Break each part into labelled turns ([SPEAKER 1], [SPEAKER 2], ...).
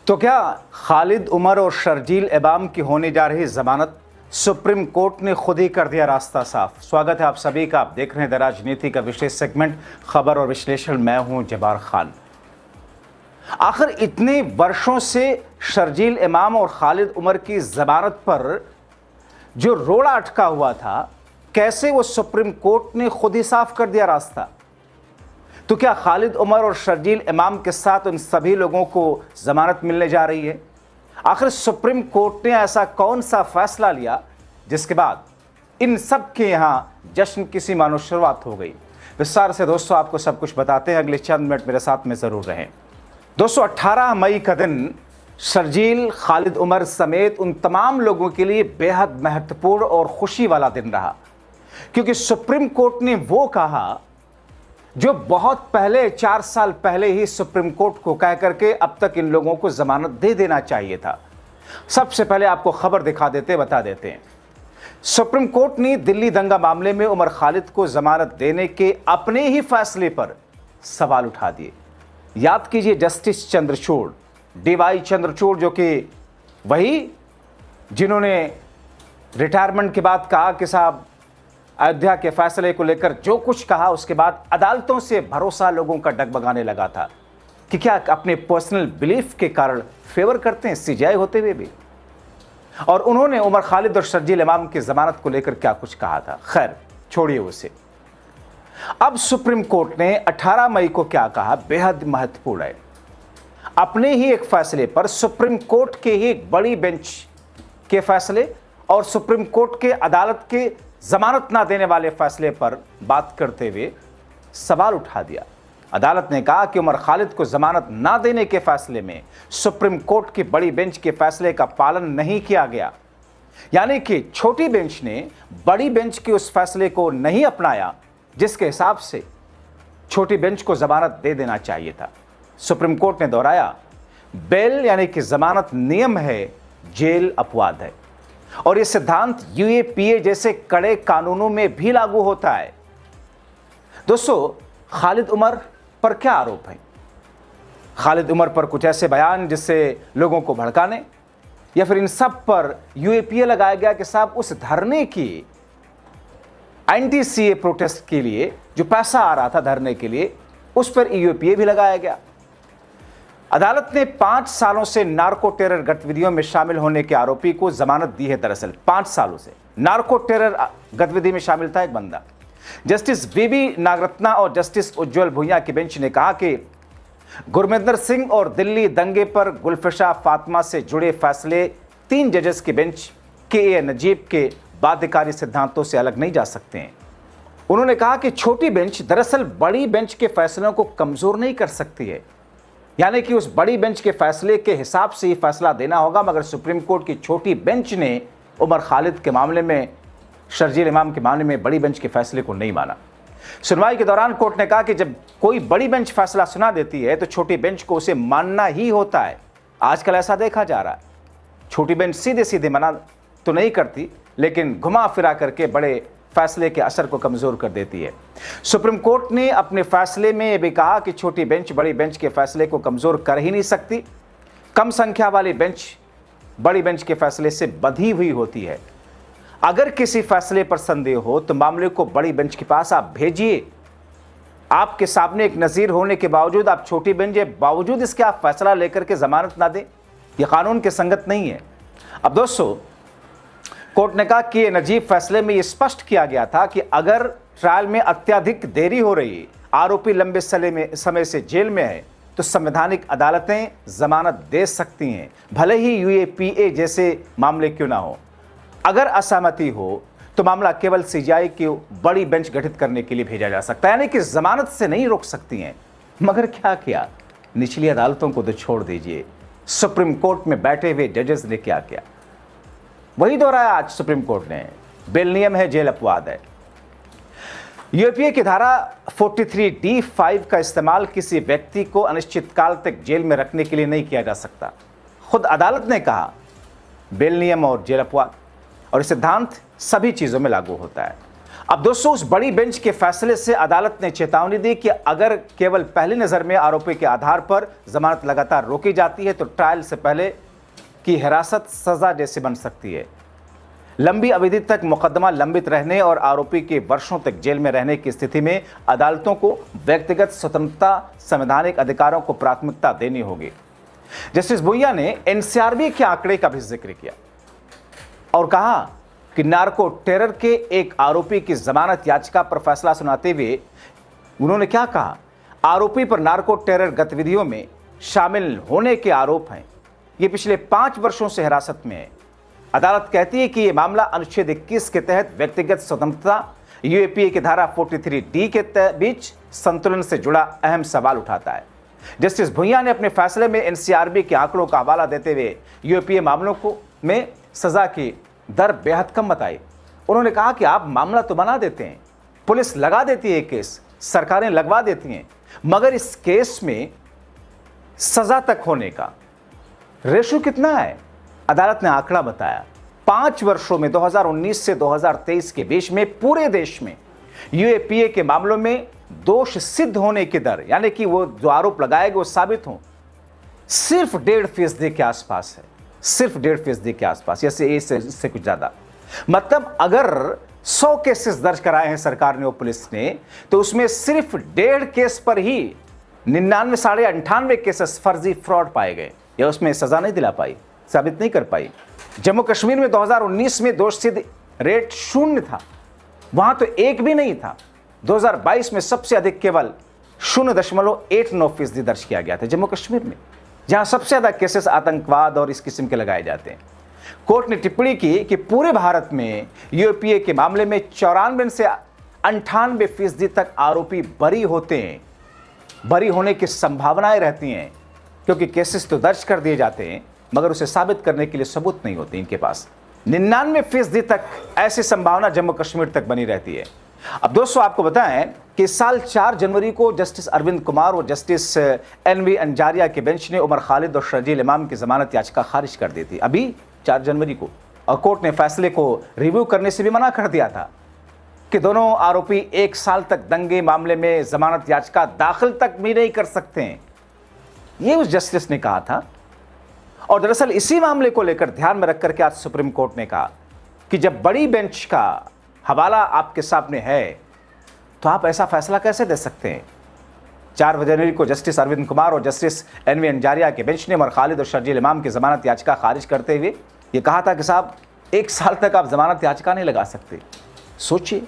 [SPEAKER 1] तो क्या खालिद उमर और शर्जील इमाम की होने जा रही जमानत, सुप्रीम कोर्ट ने खुद ही कर दिया रास्ता साफ। स्वागत है आप सभी का। आप देख रहे हैं द राजनीति का विशेष सेगमेंट खबर और विश्लेषण। मैं हूं जब्बार खान। आखिर इतने वर्षों से शर्जील इमाम और खालिद उमर की जमानत पर जो रोड़ा अटका हुआ था, कैसे वो सुप्रीम कोर्ट ने खुद ही साफ कर दिया रास्ता। तो क्या खालिद उमर और शर्जील इमाम के साथ उन सभी लोगों को जमानत मिलने जा रही है? आखिर सुप्रीम कोर्ट ने ऐसा कौन सा फैसला लिया जिसके बाद इन सब के यहां जश्न की सी मानो शुरुआत हो गई। विस्तार से दोस्तों आपको सब कुछ बताते हैं, अगले चंद मिनट मेरे साथ में जरूर रहें। दोस्तों 18 मई का दिन शर्जील, खालिद उमर समेत उन तमाम लोगों के लिए बेहद महत्वपूर्ण और खुशी वाला दिन रहा, क्योंकि सुप्रीम कोर्ट ने वो कहा जो बहुत पहले 4 साल पहले ही सुप्रीम कोर्ट को कह करके अब तक इन लोगों को जमानत दे देना चाहिए था। सबसे पहले आपको खबर बता देते हैं। सुप्रीम कोर्ट ने दिल्ली दंगा मामले में उमर खालिद को जमानत देने के अपने ही फैसले पर सवाल उठा दिए। याद कीजिए, जस्टिस चंद्रचूड़, DY चंद्रचूड़, जो कि वही जिन्होंने रिटायरमेंट के बाद कहा कि साहब अयोध्या के फैसले को लेकर जो कुछ कहा, उसके बाद अदालतों से भरोसा लोगों का डगमगाने लगा था कि क्या अपने पर्सनल बिलीफ के कारण फेवर करते हैं CJI होते हुए भी। और उन्होंने उमर खालिद और शर्जील इमाम की जमानत को लेकर क्या कुछ कहा था। खैर छोड़िए उसे। अब सुप्रीम कोर्ट ने 18 मई को क्या कहा, बेहद महत्वपूर्ण है। अपने ही एक फैसले पर सुप्रीम कोर्ट के ही एक बड़ी बेंच के फैसले और सुप्रीम कोर्ट के अदालत के जमानत ना देने वाले फैसले पर बात करते हुए सवाल उठा दिया। अदालत ने कहा कि उमर खालिद को जमानत ना देने के फैसले में सुप्रीम कोर्ट की बड़ी बेंच के फैसले का पालन नहीं किया गया, यानी कि छोटी बेंच ने बड़ी बेंच के उस फैसले को नहीं अपनाया जिसके हिसाब से छोटी बेंच को जमानत दे देना चाहिए था। सुप्रीम कोर्ट ने दोहराया, बेल यानी कि जमानत नियम है, जेल अपवाद है, और यह सिद्धांत UAPA जैसे कड़े कानूनों में भी लागू होता है। दोस्तों खालिद उमर पर क्या आरोप है? खालिद उमर पर कुछ ऐसे बयान जिससे लोगों को भड़काने, या फिर इन सब पर UAPA लगाया गया कि साहब उस धरने की anti-CA प्रोटेस्ट के लिए जो पैसा आ रहा था धरने के लिए, उस पर UAPA भी लगाया गया। अदालत ने 5 सालों से नार्को टेरर गतिविधियों में शामिल होने के आरोपी को जमानत दी है। दरअसल 5 सालों से नार्को टेरर गतिविधि में शामिल था एक बंदा। जस्टिस VB नागरत्ना और जस्टिस उज्जवल भुइयां की बेंच ने कहा कि गुरमिंदर सिंह और दिल्ली दंगे पर गुलफिशा फातिमा से जुड़े फैसले 3 जजेस की बेंच KA नजीब के बाध्यकारी सिद्धांतों से अलग नहीं जा सकते हैं। उन्होंने कहा कि छोटी बेंच दरअसल बड़ी बेंच के फैसलों को कमजोर नहीं कर सकती है, यानी कि उस बड़ी बेंच के फैसले के हिसाब से ही फैसला देना होगा। मगर सुप्रीम कोर्ट की छोटी बेंच ने उमर खालिद के मामले में, शर्जील इमाम के मामले में बड़ी बेंच के फैसले को नहीं माना। सुनवाई के दौरान कोर्ट ने कहा कि जब कोई बड़ी बेंच फैसला सुना देती है तो छोटी बेंच को उसे मानना ही होता है। आजकल ऐसा देखा जा रहा है, छोटी बेंच सीधे सीधे मना तो नहीं करती, लेकिन घुमा फिरा करके बड़े फैसले के असर को कमजोर कर देती है। सुप्रीम कोर्ट ने अपने फैसले में यह भी कहा कि छोटी बेंच बड़ी बेंच के फैसले को कमजोर कर ही नहीं सकती। कम संख्या वाली बेंच बड़ी बेंच के फैसले से बंधी हुई होती है। अगर किसी फैसले पर संदेह हो तो मामले को बड़ी बेंच के पास आप भेजिए। आपके सामने एक नजीर होने के बावजूद आप छोटी बेंच के बावजूद इसके आप फैसला लेकर के जमानत ना दें, यह कानून के संगत नहीं है। अब दोस्तों कोर्ट ने कहा कि नजीब फैसले में यह स्पष्ट किया गया था कि अगर ट्रायल में अत्यधिक देरी हो रही, आरोपी लंबे समय से जेल में है, तो संवैधानिक अदालतें जमानत दे सकती हैं, भले ही UAPA जैसे मामले क्यों ना हो। अगर असहमति हो तो मामला केवल CJI की बड़ी बेंच गठित करने के लिए भेजा जा सकता है, यानी कि जमानत से नहीं रोक सकती हैं। मगर क्या किया? निचली अदालतों को तो छोड़ दीजिए, सुप्रीम कोर्ट में बैठे हुए जजेस ने क्या किया वही दोहराया आज सुप्रीम कोर्ट ने। बेल नियम है, जेल अपवाद है। UAPA की धारा 43D(5) का इस्तेमाल किसी व्यक्ति को अनिश्चित काल तक जेल में रखने के लिए नहीं किया जा सकता। खुद अदालत ने कहा बेल नियम और जेल अपवाद, और सिद्धांत सभी चीजों में लागू होता है। अब दोस्तों, उस बड़ी बेंच के फैसले से अदालत ने चेतावनी दी कि अगर केवल पहली नजर में आरोपी के आधार पर जमानत लगातार रोकी जाती है तो ट्रायल से पहले की हिरासत सजा जैसी बन सकती है। लंबी अवधि तक मुकदमा लंबित रहने और आरोपी के वर्षों तक जेल में रहने की स्थिति में अदालतों को व्यक्तिगत स्वतंत्रता, संवैधानिक अधिकारों को प्राथमिकता देनी होगी। जस्टिस भुइयां ने एनसीआरबी के आंकड़े का भी जिक्र किया और कहा कि नार्को टेरर के एक आरोपी की जमानत याचिका पर फैसला सुनाते हुए उन्होंने क्या कहा, आरोपी पर नार्को टेरर गतिविधियों में शामिल होने के आरोप हैं। ये पिछले 5 वर्षों से हिरासत में है। अदालत कहती है कि यह मामला अनुच्छेद 21 के तहत व्यक्तिगत स्वतंत्रता, यूएपीए की धारा 43D के बीच संतुलन से जुड़ा अहम सवाल उठाता है। जस्टिस भुइयां ने अपने फैसले में एनसीआरबी के आंकड़ों का हवाला देते हुए यूएपीए मामलों को में सजा की दर बेहद कम बताई। उन्होंने कहा कि आप मामला तो बना देते हैं, पुलिस लगा देती है केस, सरकारें लगवा देती हैं, मगर इस केस में सजा तक होने का रेशो कितना है? अदालत ने आंकड़ा बताया, 5 वर्षों में 2019 से 2023 के बीच में पूरे देश में यूएपीए के मामलों में दोष सिद्ध होने की दर, यानी कि वो जो आरोप लगाए गए वो साबित हों, सिर्फ 1.5% के आसपास है। सिर्फ 1.5% के आसपास, इससे कुछ ज्यादा। मतलब अगर 100 केसेस दर्ज कराए हैं सरकार ने और पुलिस ने, तो उसमें सिर्फ 1.5 केस पर ही 99 साढ़े 98 केसेस फर्जी फ्रॉड पाए गए या उसमें सजा नहीं दिला पाई, साबित नहीं कर पाई। जम्मू कश्मीर में 2019 में दोष सिद्ध रेट 0 था, वहां तो 1 भी नहीं था। 2022 में सबसे अधिक केवल 0.89% दर्ज किया गया था जम्मू कश्मीर में, जहां सबसे ज्यादा केसेस आतंकवाद और इस किस्म के लगाए जाते हैं। कोर्ट ने टिप्पणी की कि पूरे भारत में यूएपीए के मामले में 94 से 98% तक आरोपी बरी होते हैं। बरी होने की संभावनाएं रहती हैं, क्योंकि केसेस तो दर्ज कर दिए जाते हैं मगर उसे साबित करने के लिए सबूत नहीं होते इनके पास। 99% तक ऐसी संभावना जम्मू कश्मीर तक बनी रहती है। अब दोस्तों, आपको बताएं कि इस साल 4 जनवरी को जस्टिस अरविंद कुमार और जस्टिस NV अंजारिया के बेंच ने उमर खालिद और शर्जील इमाम की जमानत याचिका खारिज कर दी थी, अभी 4 जनवरी को। और कोर्ट ने फैसले को रिव्यू करने से भी मना कर दिया था कि दोनों आरोपी 1 साल तक दंगे मामले में जमानत याचिका दाखिल तक भी नहीं कर सकते हैं, ये उस जस्टिस ने कहा था। और दरअसल इसी मामले को लेकर ध्यान में रखकर के आज सुप्रीम कोर्ट ने कहा कि जब बड़ी बेंच का हवाला आपके सामने है तो आप ऐसा फैसला कैसे दे सकते हैं। 4 जनवरी को जस्टिस अरविंद कुमार और जस्टिस NV अंजारिया के बेंच ने उमर खालिद और शर्जील इमाम की जमानत याचिका खारिज करते हुए ये कहा था कि साहब 1 साल तक आप जमानत याचिका नहीं लगा सकते। सोचिए,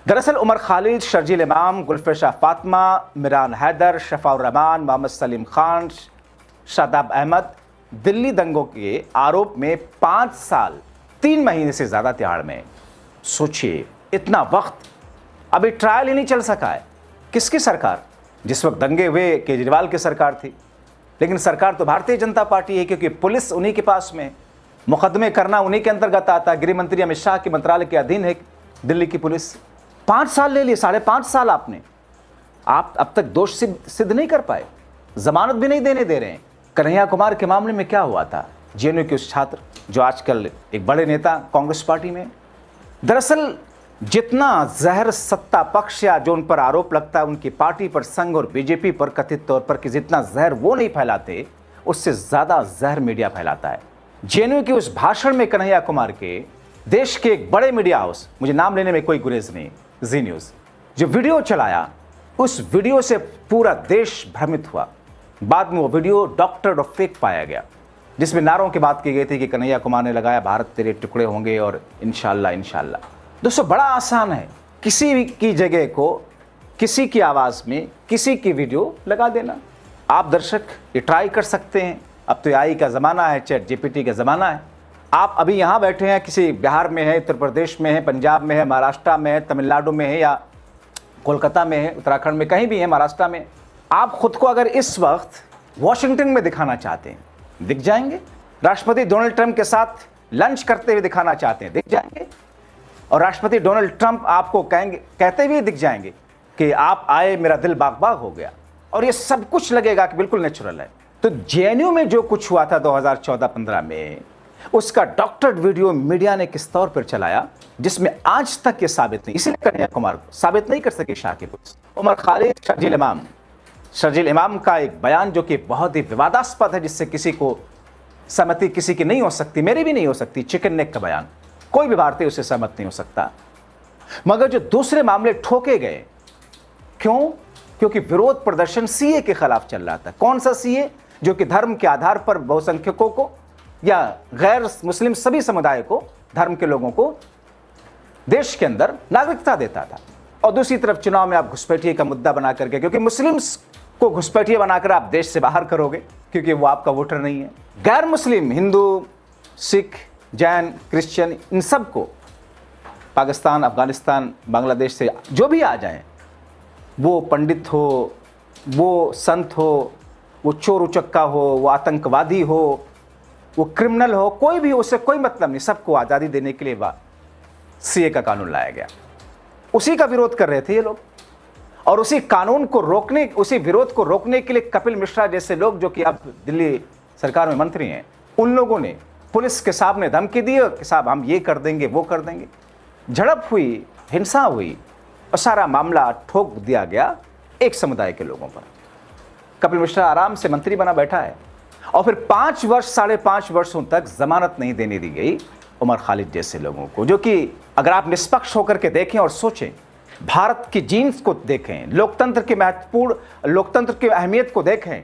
[SPEAKER 1] दरअसल उमर खालिद, शर्जील इमाम, गुलफिर फातिमा, मिरान हैदर, शफाउर रहमान, मोहम्मद सलीम खान, शादाब अहमद दिल्ली दंगों के आरोप में 5 साल 3 महीने से ज्यादा तिहाड़ में। सोचिए, इतना वक्त अभी ट्रायल ही नहीं चल सका है। किसकी सरकार? जिस वक्त दंगे हुए केजरीवाल की सरकार थी, लेकिन सरकार तो भारतीय जनता पार्टी है, क्योंकि पुलिस उन्हीं के पास में, मुकदमे करना उन्हीं के अंतर्गत आता। गृह मंत्री अमित शाह के मंत्रालय के अधीन है दिल्ली की पुलिस। 5 साल ले लिए, 5.5 साल आपने, आप अब तक दोष सिद्ध नहीं कर पाए, जमानत भी नहीं देने दे रहे हैं। कन्हैया कुमार के मामले में क्या हुआ था? जेएनयू के उस छात्र जो आजकल एक बड़े नेता कांग्रेस पार्टी में। दरअसल जितना जहर सत्ता पक्ष या जो उन पर आरोप लगता है उनकी पार्टी पर, संघ और बीजेपी पर कथित तौर पर, कि जितना जहर वो नहीं फैलाते उससे ज्यादा जहर मीडिया फैलाता है। जेएनयू के उस भाषण में कन्हैया कुमार के देश के एक बड़े मीडिया हाउस, मुझे नाम लेने में कोई गुरेज नहीं, जी न्यूज, जो वीडियो चलाया, उस वीडियो से पूरा देश भ्रमित हुआ। बाद में वो वीडियो डॉक्टर और फेक पाया गया, जिसमें नारों की बात की गई थी कि कन्हैया कुमार ने लगाया भारत तेरे टुकड़े होंगे और इंशाल्लाह इंशाल्लाह। दोस्तों, बड़ा आसान है किसी की जगह को, किसी की आवाज़ में किसी की वीडियो लगा देना। आप दर्शक ये ट्राई कर सकते हैं। अब तो AI का ज़माना है, ChatGPT का ज़माना है। आप अभी यहाँ बैठे हैं, किसी बिहार में है, उत्तर प्रदेश में है, पंजाब में है, महाराष्ट्र में है, तमिलनाडु में है, या कोलकाता में है, उत्तराखंड में, कहीं भी है, महाराष्ट्र में। आप खुद को अगर इस वक्त वॉशिंगटन में दिखाना चाहते हैं, दिख जाएंगे। राष्ट्रपति डोनाल्ड ट्रंप के साथ लंच करते हुए दिखाना चाहते हैं, दिख जाएंगे। और राष्ट्रपति डोनाल्ड ट्रंप आपको कहते हुए दिख जाएंगे कि आप आए, मेरा दिल बाग बाग हो गया, और ये सब कुछ लगेगा कि बिल्कुल नेचुरल है। तो जेएनयू में जो कुछ हुआ था 2014-15 में, उसका डॉक्टर्ड वीडियो मीडिया ने किस तौर पर चलाया, जिसमें आज तक ये साबित नहीं, इसीलिए कन्हैया कुमार को साबित नहीं कर सकी शाह की पुलिस। उमर खालिद शर्जील इमाम का एक बयान जो कि बहुत ही विवादास्पद है, जिससे किसी को सहमति किसी की नहीं हो सकती, मेरी भी नहीं हो सकती। चिकन नेक का बयान, कोई भी भारतीय उससे सहमत नहीं हो सकता। मगर जो दूसरे मामले ठोके गए, क्यों? क्योंकि विरोध प्रदर्शन सीए के खिलाफ चल रहा था। कौन सा सीए? जो कि धर्म के आधार पर बहुसंख्यकों को या गैर मुस्लिम सभी समुदाय को, धर्म के लोगों को देश के अंदर नागरिकता देता था। और दूसरी तरफ चुनाव में आप घुसपैठिए का मुद्दा बना करके, क्योंकि मुस्लिम्स को घुसपैठिए बनाकर आप देश से बाहर करोगे, क्योंकि वो आपका वोटर नहीं है। गैर मुस्लिम हिंदू, सिख, जैन, क्रिश्चियन, इन सब को पाकिस्तान, अफगानिस्तान, बांग्लादेश से जो भी आ जाएं, वो पंडित हो, वो संत हो, वो चोर उचक्का हो, वो आतंकवादी हो, वो क्रिमिनल हो, कोई भी, उससे कोई मतलब नहीं। सबको आज़ादी देने के लिए सीए का कानून लाया गया। उसी का विरोध कर रहे थे ये लोग, और उसी कानून को रोकने, उसी विरोध को रोकने के लिए कपिल मिश्रा जैसे लोग, जो कि अब दिल्ली सरकार में मंत्री हैं, उन लोगों ने पुलिस के सामने धमकी दी कि साहब हम ये कर देंगे, वो कर देंगे। झड़प हुई, हिंसा हुई, और सारा मामला ठोक दिया गया एक समुदाय के लोगों पर। कपिल मिश्रा आराम से मंत्री बना बैठा है, और फिर 5 वर्ष, 5.5 वर्षों तक जमानत नहीं देने दी गई उमर खालिद जैसे लोगों को, जो कि अगर आप निष्पक्ष होकर के देखें और सोचें, भारत की जीन्स को देखें, लोकतंत्र के महत्वपूर्ण, लोकतंत्र की अहमियत को देखें,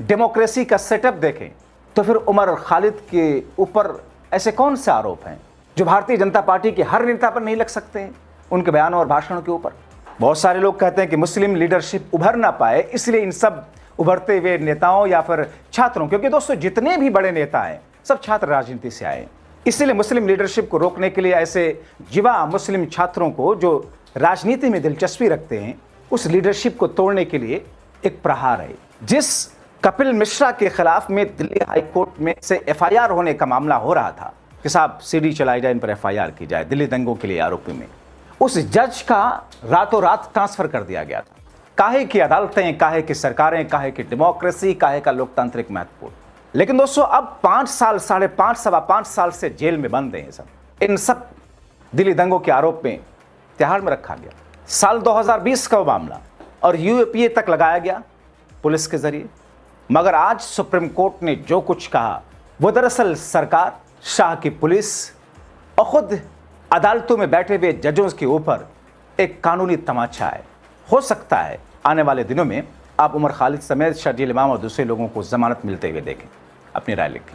[SPEAKER 1] डेमोक्रेसी का सेटअप देखें, तो फिर उमर खालिद के ऊपर ऐसे कौन से आरोप हैं जो भारतीय जनता पार्टी के हर नेता पर नहीं लग सकते हैं, उनके बयानों और भाषणों के ऊपर। बहुत सारे लोग कहते हैं कि मुस्लिम लीडरशिप उभर ना पाए, इसलिए इन सब उभरते हुए नेताओं या फिर छात्रों, क्योंकि दोस्तों जितने भी बड़े नेता हैं सब छात्र राजनीति से आए, इसलिए मुस्लिम लीडरशिप को रोकने के लिए ऐसे युवा मुस्लिम छात्रों को जो राजनीति में दिलचस्पी रखते हैं, उस लीडरशिप को तोड़ने के लिए एक प्रहार है। जिस कपिल मिश्रा के खिलाफ में दिल्ली हाई कोर्ट में से एफआईआर होने का मामला हो रहा था कि साहब सीडी चलाई जाए, इन पर एफआईआर की जाए दिल्ली दंगों के लिए आरोपी में, उस जज का रातों रात ट्रांसफर कर दिया गया था। काहे की अदालतें, काहे की सरकारें, काहे की डेमोक्रेसी, काहे का लोकतांत्रिक महत्वपूर्ण। लेकिन दोस्तों अब 5 साल, 5.5, सवा 5 साल से जेल में बंद हैं सब। इन सब दिल्ली दंगों के आरोप में तिहाड़ में रखा गया। साल 2020 का वो मामला, और यूएपीए तक लगाया गया पुलिस के जरिए। मगर आज सुप्रीम कोर्ट ने जो कुछ कहा, वो दरअसल सरकार, शाह की पुलिस और खुद अदालतों में बैठे हुए जजों के ऊपर एक कानूनी तमाचा है। हो सकता है आने वाले दिनों में आप उमर खालिद समेत शर्जील इमाम और दूसरे लोगों को जमानत मिलते हुए देखें। अपनी राय लिखें।